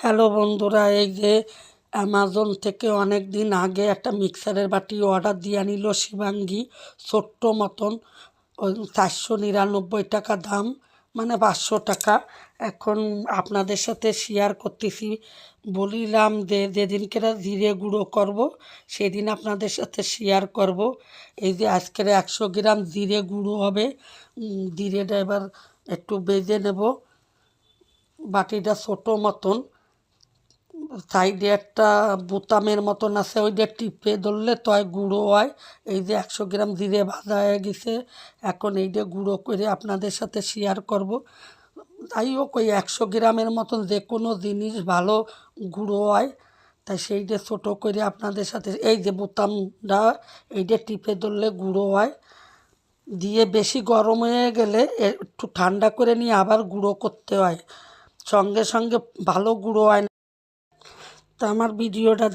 Hello বন্ধুরা, এই যে অ্যামাজন থেকে অনেক দিন আগে একটা মিক্সারের বাটি অর্ডার দিয়ে আনিল শিবাঙ্গী, ছোট্ট মতন। ওই 499 টাকা দাম, মানে 500 টাকা। এখন আপনাদের সাথে শেয়ার করতেছি। বলিলাম যে যেদিনকে জিরে গুঁড়ো করব সেদিন আপনাদের সাথে শেয়ার করব। এই যে আজকের 100 গ্রাম জিরে গুঁড়ো হবে। জিরেটা এবার একটু বেজে নেব। বাটিটা ছোটো মতন, সাইডে একটা বোতামের মতন আছে, ওইটা টিপে ধরলে তয় গুঁড়ো হয়। এই যে 100 গ্রাম জিরে ভাজা হয়ে গেছে। এখন এইটা গুঁড়ো করে আপনাদের সাথে শেয়ার করব। যাই হোক, ওই 100 গ্রামের মতন যে কোনো জিনিস ভালো গুঁড়ো হয়, তাই সেইটা ছোটো করে আপনাদের সাথে, এই যে বোতামটা, এইটা টিপে ধরলে গুঁড়ো হয়। দিয়ে বেশি গরম হয়ে গেলে একটু ঠান্ডা করে নিয়ে আবার গুঁড়ো করতে হয়, সঙ্গে সঙ্গে ভালো গুঁড়ো হয় না। তা আমার ভিডিওটা